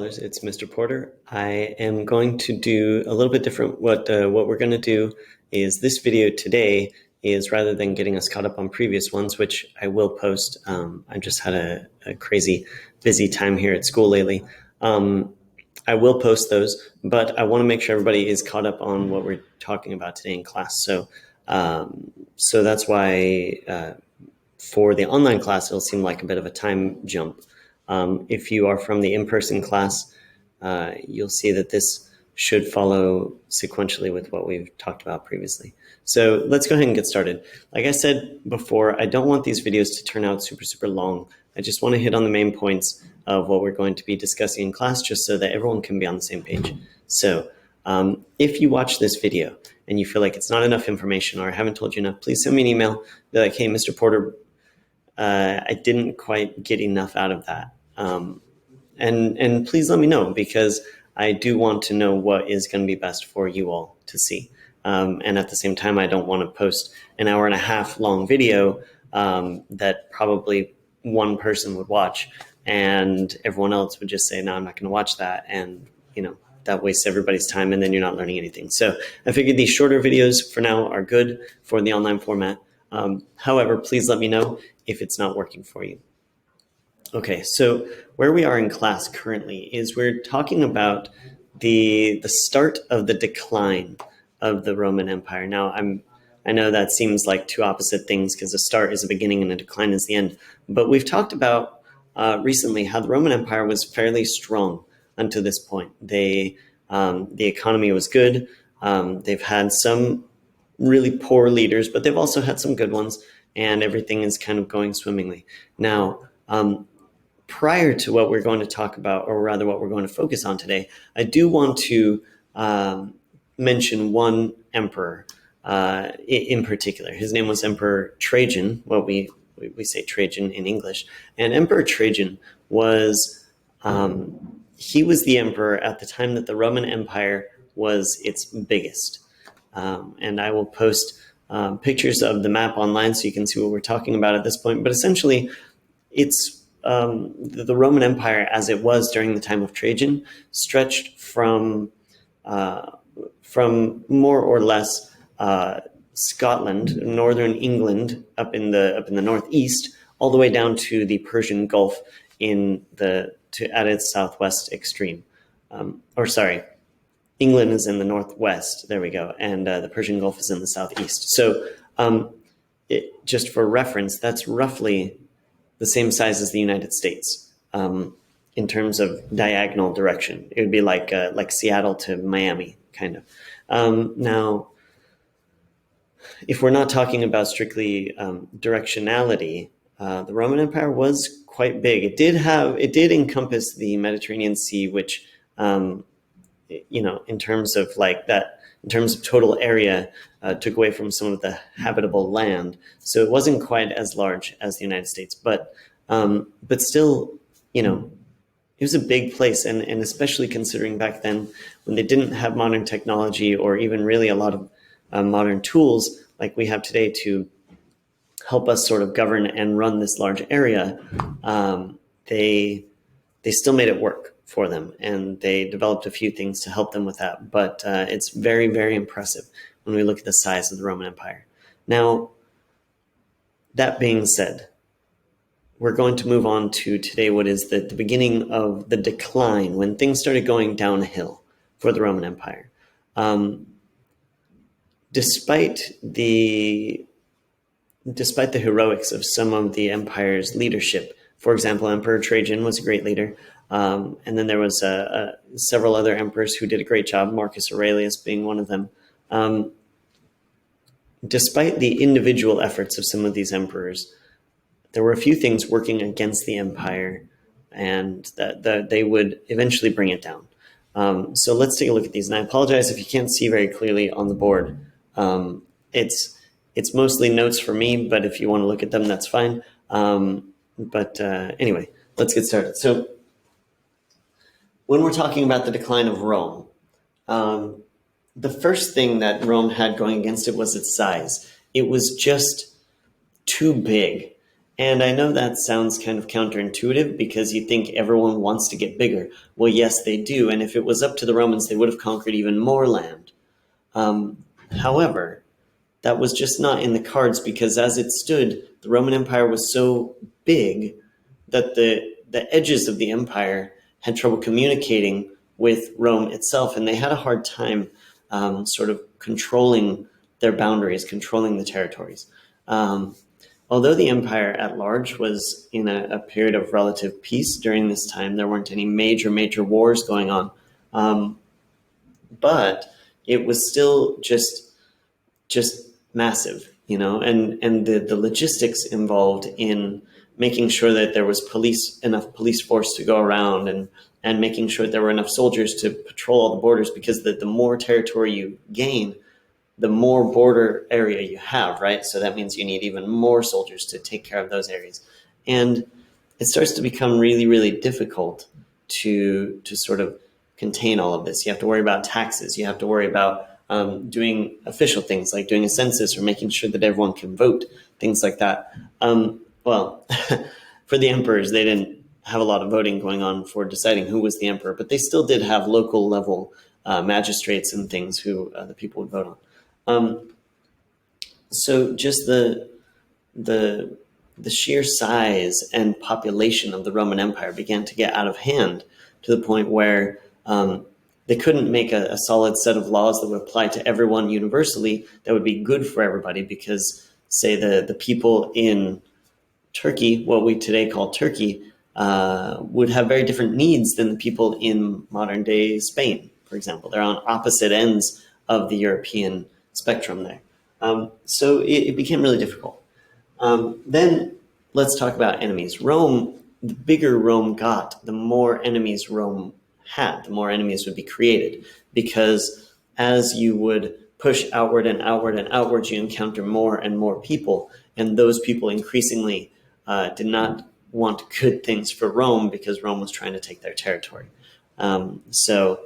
It's Mr. Porter. I am going to do a little bit different. What we're going to do is this video today is, rather than getting us caught up on previous ones, which I will post. I just had a crazy busy time here at school lately. I will post those, but I want to make sure everybody is caught up on what we're talking about today in class. So that's why for the online class, it'll seem like a bit of a time jump. If you are from the in-person class, you'll see that this should follow sequentially with what we've talked about previously. So let's go ahead and get started. Like I said before, I don't want these videos to turn out super long. I just want to hit on the main points of what we're going to be discussing in class, just so that everyone can be on the same page. So if you watch this video and you feel like it's not enough information or I haven't told you enough, please send me an email. Be like, hey, Mr. Porter, I didn't quite get enough out of that. And please let me know, because I do want to know what is going to be best for you all to see. And at the same time, I don't want to post an hour and a half long video that probably one person would watch and everyone else would just say, no, I'm not going to watch that. And, that wastes everybody's time and then you're not learning anything. So I figured these shorter videos for now are good for the online format. However, please let me know if it's not working for you. Okay, so where we are in class currently is we're talking about the start of the decline of the Roman Empire. Now, I know that seems like two opposite things, because a start is a beginning and a decline is the end. But we've talked about recently how the Roman Empire was fairly strong until this point. The economy was good. They've had some really poor leaders, but they've also had some good ones, and everything is kind of going swimmingly. Now, prior to what we're going to talk about, or rather what we're going to focus on today, I do want to mention one emperor in particular. His name was Emperor Trajan. Well, we say Trajan in English. And Emperor Trajan was, he was the emperor at the time that the Roman Empire was its biggest. And I will post pictures of the map online so you can see what we're talking about at this point. But essentially, it's the Roman Empire, as it was during the time of Trajan, stretched from more or less Scotland, northern England, up in the northeast, all the way down to the Persian Gulf at its southwest extreme. England is in the northwest. There we go, and the Persian Gulf is in the southeast. So, just for reference, that's roughly the same size as the United States in terms of diagonal direction. It would be like Seattle to Miami, kind of. Now, if we're not talking about strictly directionality, the Roman Empire was quite big. It did encompass the Mediterranean Sea, which, in terms of total area, took away from some of the habitable land. So it wasn't quite as large as the United States, but still, it was a big place. And especially considering back then, when they didn't have modern technology or even really a lot of modern tools like we have today to help us sort of govern and run this large area, they still made it work for them, and they developed a few things to help them with that. But it's very, very impressive when we look at the size of the Roman Empire. Now, that being said, we're going to move on to today what is the beginning of the decline, when things started going downhill for the Roman Empire. Despite the heroics of some of the empire's leadership, for example, Emperor Trajan was a great leader. And then there was several other emperors who did a great job, Marcus Aurelius being one of them. Despite the individual efforts of some of these emperors, there were a few things working against the empire, and that they would eventually bring it down. So let's take a look at these. And I apologize if you can't see very clearly on the board. It's mostly notes for me, but if you want to look at them, that's fine. Anyway, let's get started. So when we're talking about the decline of Rome, the first thing that Rome had going against it was its size. It was just too big. And I know that sounds kind of counterintuitive because you think everyone wants to get bigger. Well, yes, they do. And if it was up to the Romans, they would have conquered even more land. However, that was just not in the cards because as it stood, the Roman Empire was so big that the edges of the empire had trouble communicating with Rome itself, and they had a hard time sort of controlling their boundaries, controlling the territories. Although the empire at large was in a period of relative peace during this time, there weren't any major wars going on. But it was still just massive, and the logistics involved in making sure that there was enough police force to go around and making sure there were enough soldiers to patrol all the borders, because the more territory you gain, the more border area you have, right? So that means you need even more soldiers to take care of those areas. And it starts to become really difficult to sort of contain all of this. You have to worry about taxes. You have to worry about doing official things like doing a census or making sure that everyone can vote, things like that. Well, for the emperors, they didn't have a lot of voting going on for deciding who was the emperor, but they still did have local level magistrates and things who the people would vote on. So just the sheer size and population of the Roman Empire began to get out of hand to the point where they couldn't make a solid set of laws that would apply to everyone universally that would be good for everybody, because, say, the people in Turkey, what we today call Turkey, would have very different needs than the people in modern-day Spain, for example. They're on opposite ends of the European spectrum there. So it became really difficult. Then let's talk about enemies. Rome, the bigger Rome got, the more enemies Rome had, the more enemies would be created, because as you would push outward and outward and outward, you encounter more and more people, and those people increasingly did not want good things for Rome because Rome was trying to take their territory. So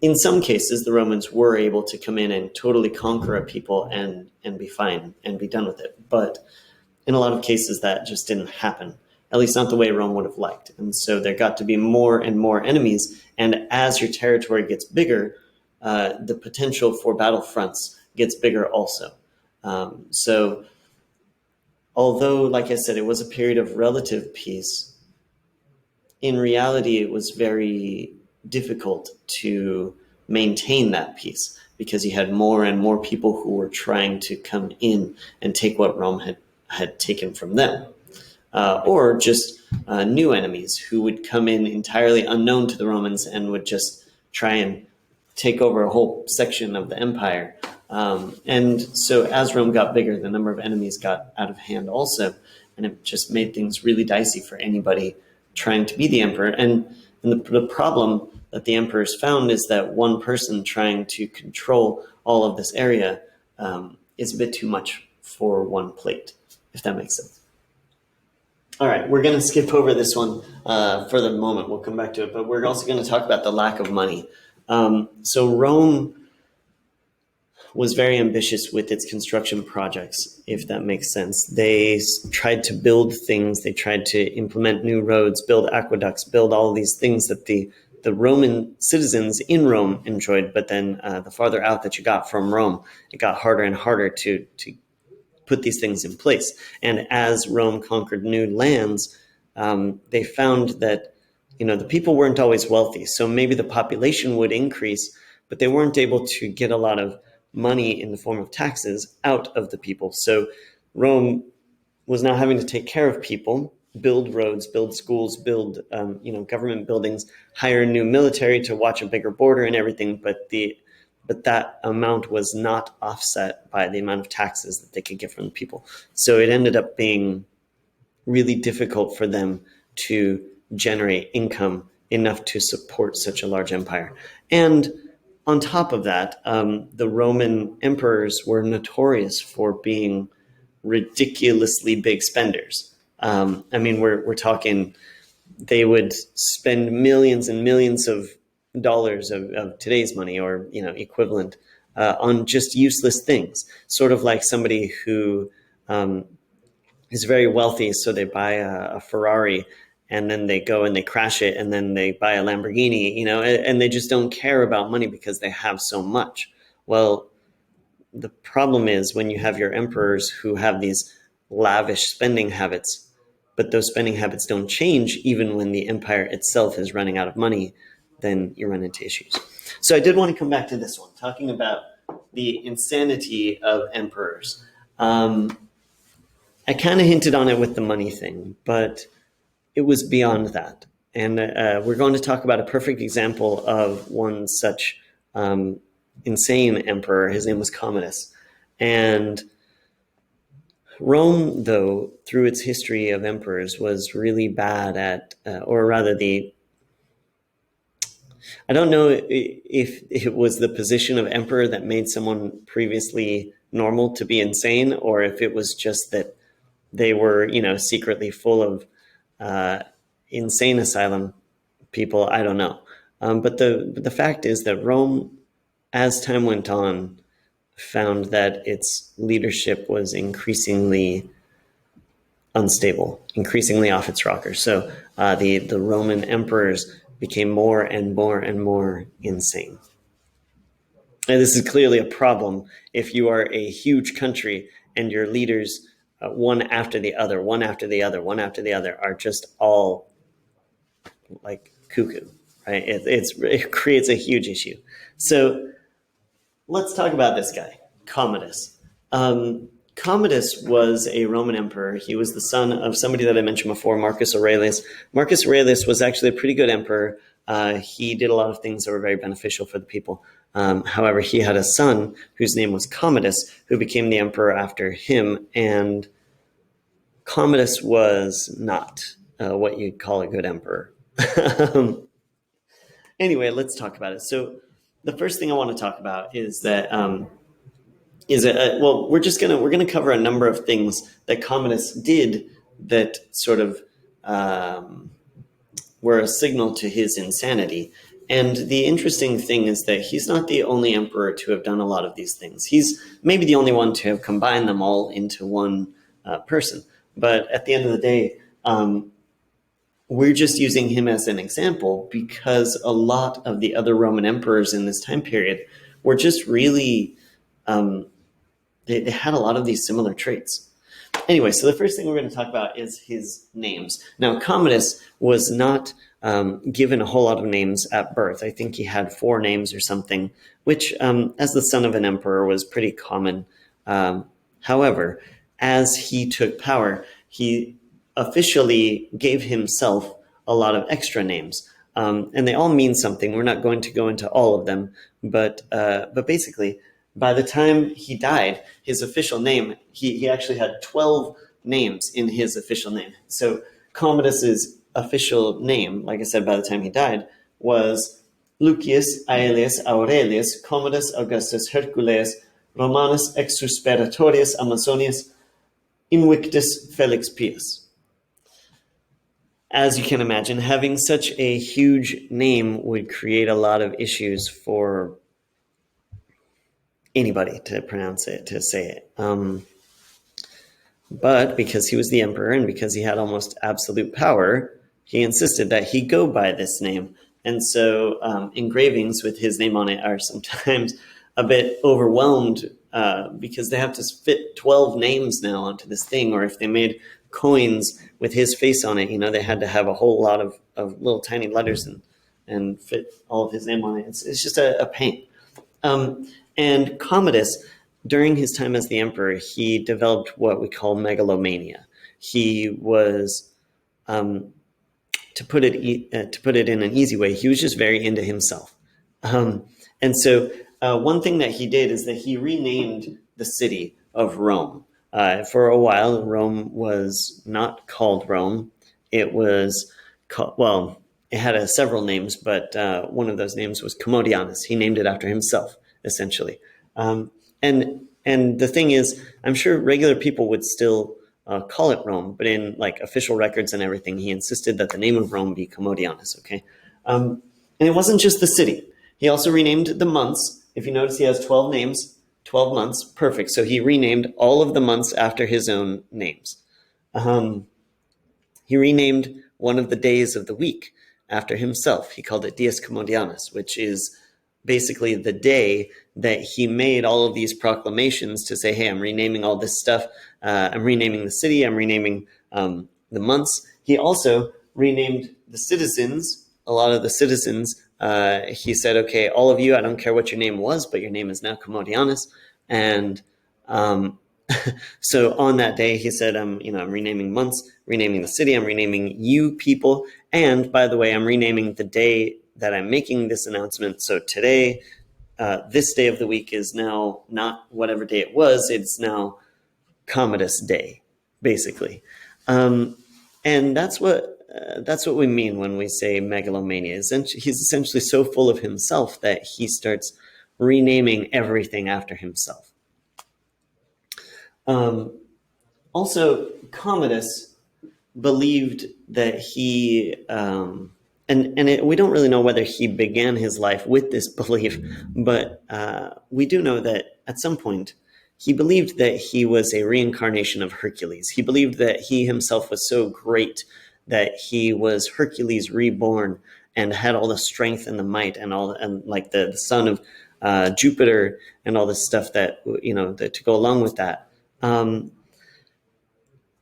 in some cases, the Romans were able to come in and totally conquer a people and be fine and be done with it. But in a lot of cases, that just didn't happen, at least not the way Rome would have liked. And so there got to be more and more enemies. And as your territory gets bigger, the potential for battlefronts gets bigger also. So although, like I said, it was a period of relative peace, in reality, it was very difficult to maintain that peace because you had more and more people who were trying to come in and take what Rome had taken from them. Or just new enemies who would come in entirely unknown to the Romans and would just try and take over a whole section of the empire. And so as Rome got bigger, the number of enemies got out of hand also, and it just made things really dicey for anybody trying to be the emperor. And the problem that the emperors found is that one person trying to control all of this area is a bit too much for one plate, if that makes sense. All right, we're going to skip over this one for the moment. We'll come back to it, but we're also going to talk about the lack of money. So Rome was very ambitious with its construction projects, if that makes sense. They tried to build things. They tried to implement new roads, build aqueducts, build all of these things that the Roman citizens in Rome enjoyed. But then the farther out that you got from Rome, it got harder and harder to put these things in place. And as Rome conquered new lands, they found that the people weren't always wealthy. So maybe the population would increase, but they weren't able to get a lot of money in the form of taxes out of the people. So Rome was now having to take care of people, build roads, build schools, build government buildings, hire a new military to watch a bigger border and everything. But that amount was not offset by the amount of taxes that they could get from the people. So it ended up being really difficult for them to generate income enough to support such a large empire. And on top of that, the Roman emperors were notorious for being ridiculously big spenders. We're talking, they would spend millions and millions of dollars of today's money, or equivalent, on just useless things. Sort of like somebody who is very wealthy, so they buy a Ferrari, and then they go and they crash it, and then they buy a Lamborghini, and they just don't care about money because they have so much. Well, the problem is when you have your emperors who have these lavish spending habits, but those spending habits don't change even when the empire itself is running out of money, then you run into issues. So I did want to come back to this one, talking about the insanity of emperors. I kind of hinted on it with the money thing, but it was beyond that. And we're going to talk about a perfect example of one such insane emperor. His name was Commodus. And Rome, though, through its history of emperors, was really bad at, or rather I don't know if it was the position of emperor that made someone previously normal to be insane, or if it was just that they were, secretly full of insane asylum people. I don't know. But the fact is that Rome, as time went on, found that its leadership was increasingly unstable, increasingly off its rocker. So the Roman emperors became more and more and more insane. And this is clearly a problem if you are a huge country and your leaders, one after the other, one after the other, one after the other, are just all like cuckoo, right? It creates a huge issue. So let's talk about this guy, Commodus. Commodus was a Roman emperor. He was the son of somebody that I mentioned before, Marcus Aurelius. Marcus Aurelius was actually a pretty good emperor. He did a lot of things that were very beneficial for the people. However, he had a son whose name was Commodus, who became the emperor after him. And Commodus was not what you'd call a good emperor. Anyway, let's talk about it. So the first thing I want to talk about is that we're gonna cover a number of things that Commodus did that sort of were a signal to his insanity. And the interesting thing is that he's not the only emperor to have done a lot of these things. He's maybe the only one to have combined them all into one person. But at the end of the day, we're just using him as an example because a lot of the other Roman emperors in this time period were just really, they had a lot of these similar traits. Anyway, so the first thing we're going to talk about is his names. Now, Commodus was not given a whole lot of names at birth. I think he had 4 names or something, which, as the son of an emperor, was pretty common. However, as he took power, he officially gave himself a lot of extra names. And they all mean something. We're not going to go into all of them, but basically, by the time he died, his official name, he actually had 12 names in his official name. So Commodus's official name, like I said, by the time he died, was Lucius Aelius Aurelius Commodus Augustus Herculeus Romanus Exusperatorius Amazonius Invictus Felix Pius. As you can imagine, having such a huge name would create a lot of issues for anybody to pronounce it, to say it. But because he was the emperor and because he had almost absolute power, he insisted that he go by this name. And so engravings with his name on it are sometimes a bit overwhelmed because they have to fit 12 names now onto this thing. Or if they made coins with his face on it, they had to have a whole lot of little tiny letters and fit all of his name on it. It's just a pain. And Commodus, during his time as the emperor, he developed what we call megalomania. He was, to put it in an easy way, he was just very into himself. And so one thing that he did is that he renamed the city of Rome. For a while, Rome was not called Rome. It was called, it had several names, but one of those names was Commodianus. He named it after himself, essentially. And the thing is, I'm sure regular people would still call it Rome, but in like official records and everything, he insisted that the name of Rome be Commodianus. Okay, and it wasn't just the city. He also renamed the months. If you notice, he has 12 names, 12 months. Perfect. So he renamed all of the months after his own names. he renamed one of the days of the week after himself. He called it Dies Commodianus, which is basically the day that he made all of these proclamations to say, hey, I'm renaming all this stuff. I'm renaming the city. I'm renaming the months. He also renamed the citizens, a lot of the citizens. He said, okay, all of you, I don't care what your name was, but your name is now Commodianus. And so on that day, he said, I'm renaming months, renaming the city, I'm renaming you people. And by the way, I'm renaming the day that I'm making this announcement. So today, this day of the week is now not whatever day it was, it's now Commodus Day, basically. And that's what we mean when we say megalomania. He's essentially so full of himself that he starts renaming everything after himself. Also, Commodus believed that he, we don't really know whether he began his life with this belief, but we do know that at some point he believed that he was a reincarnation of Hercules. He believed that he himself was so great that he was Hercules reborn and had all the strength and the might and like the son of Jupiter and all this stuff that to go along with that.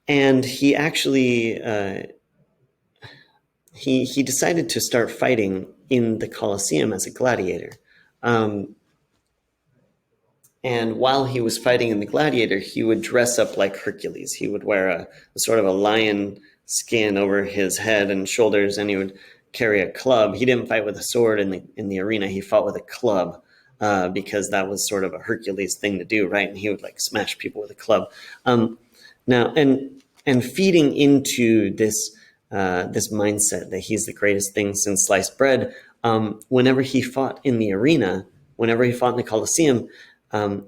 And he actually he decided to start fighting in the Colosseum as a gladiator. And while he was fighting in the gladiator, he would dress up like Hercules. He would wear a sort of a lion skin over his head and shoulders, and he would carry a club. He didn't fight with a sword in the arena. He fought with a club because that was sort of a Hercules thing to do, right? And he would like smash people with a club. Now, and feeding into this mindset that he's the greatest thing since sliced bread, whenever he fought in the arena, whenever he fought in the Colosseum,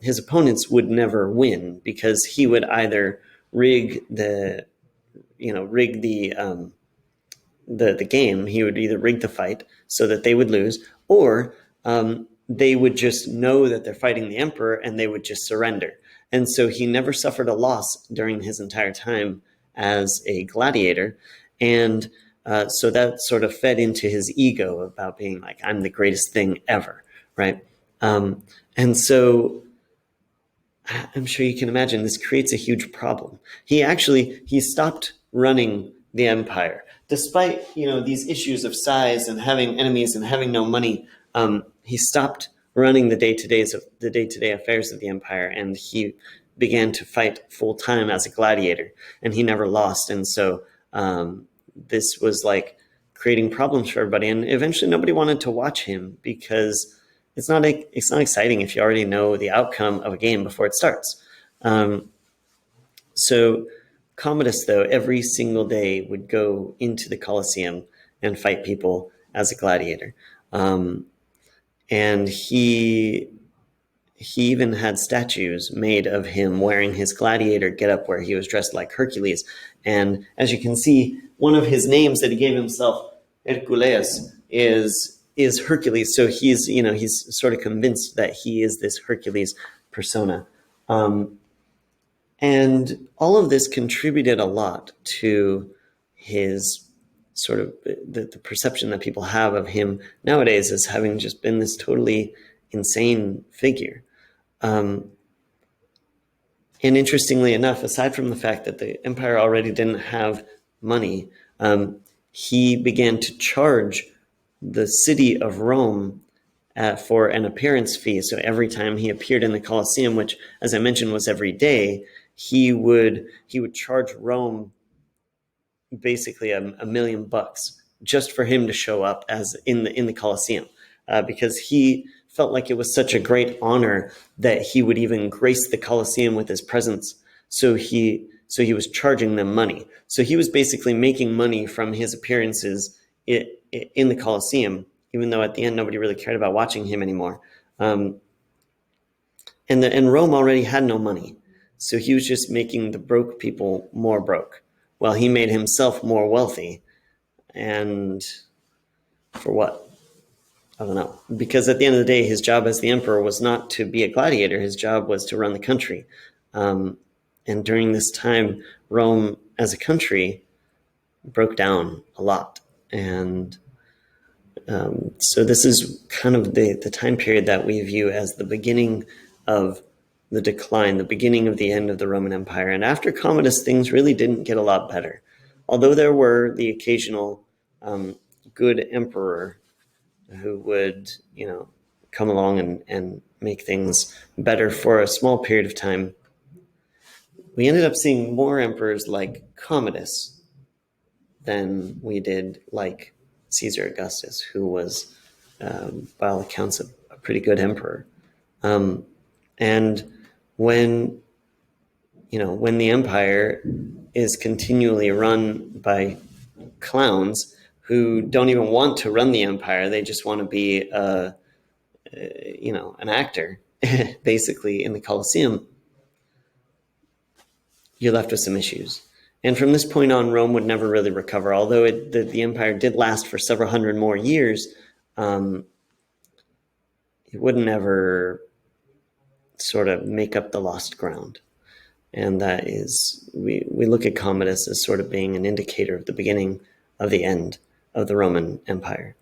his opponents would never win because he would either rig the game. He would either rig the fight so that they would lose, or they would just know that they're fighting the emperor and they would just surrender. And so he never suffered a loss during his entire time as a gladiator. And so that sort of fed into his ego about being like, I'm the greatest thing ever, right? And so I'm sure you can imagine this creates a huge problem. He stopped running the empire. Despite, these issues of size and having enemies and having no money, he stopped running the day-to-day affairs of the empire, and he began to fight full-time as a gladiator, and he never lost. And so this was like creating problems for everybody, and eventually nobody wanted to watch him because it's not exciting if you already know the outcome of a game before it starts. So Commodus, though, every single day would go into the Colosseum and fight people as a gladiator. And he even had statues made of him wearing his gladiator getup where he was dressed like Hercules. And as you can see, one of his names that he gave himself, Hercules, is Hercules. So he's sort of convinced that he is this Hercules persona. And all of this contributed a lot to his sort of the perception that people have of him nowadays as having just been this totally insane figure. And interestingly enough, aside from the fact that the empire already didn't have money, he began to charge the city of Rome for an appearance fee. So every time he appeared in the Colosseum, which, as I mentioned, was every day, he would charge Rome basically $1 million just for him to show up as in the Colosseum, because he felt like it was such a great honor that he would even grace the Colosseum with his presence. So he was charging them money. So he was basically making money from his appearances in the Colosseum, even though at the end nobody really cared about watching him anymore. And Rome already had no money. So he was just making the broke people more broke, while he made himself more wealthy. And for what? I don't know. Because at the end of the day, his job as the emperor was not to be a gladiator. His job was to run the country. And during this time, Rome as a country broke down a lot. And so this is kind of the time period that we view as the beginning of the decline, the beginning of the end of the Roman Empire. And after Commodus, things really didn't get a lot better. Although there were the occasional good emperor who would, come along and make things better for a small period of time, we ended up seeing more emperors like Commodus than we did like Caesar Augustus, who was, by all accounts, a pretty good emperor. And when the empire is continually run by clowns who don't even want to run the empire, they just want to be an actor, basically, in the Colosseum, you're left with some issues. And from this point on, Rome would never really recover. Although the empire did last for several hundred more years, it wouldn't ever sort of make up the lost ground. And that is, we look at Commodus as sort of being an indicator of the beginning of the end of the Roman Empire.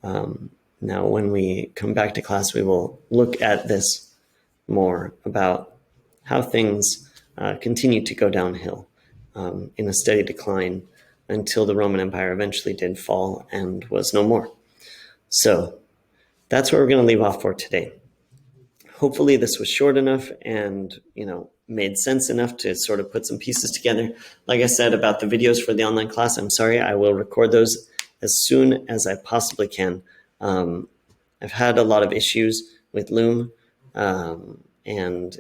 Now, when we come back to class, we will look at this more about how things continued to go downhill in a steady decline until the Roman Empire eventually did fall and was no more. So that's where we're going to leave off for today. Hopefully this was short enough and, made sense enough to sort of put some pieces together. Like I said about the videos for the online class, I'm sorry, I will record those as soon as I possibly can. I've had a lot of issues with Loom, and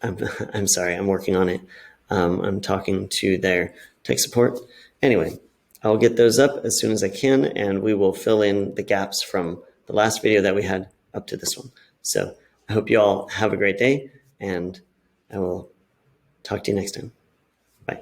I'm sorry, I'm working on it. I'm talking to their tech support. Anyway, I'll get those up as soon as I can, and we will fill in the gaps from the last video that we had up to this one. So I hope you all have a great day, and I will talk to you next time. Bye.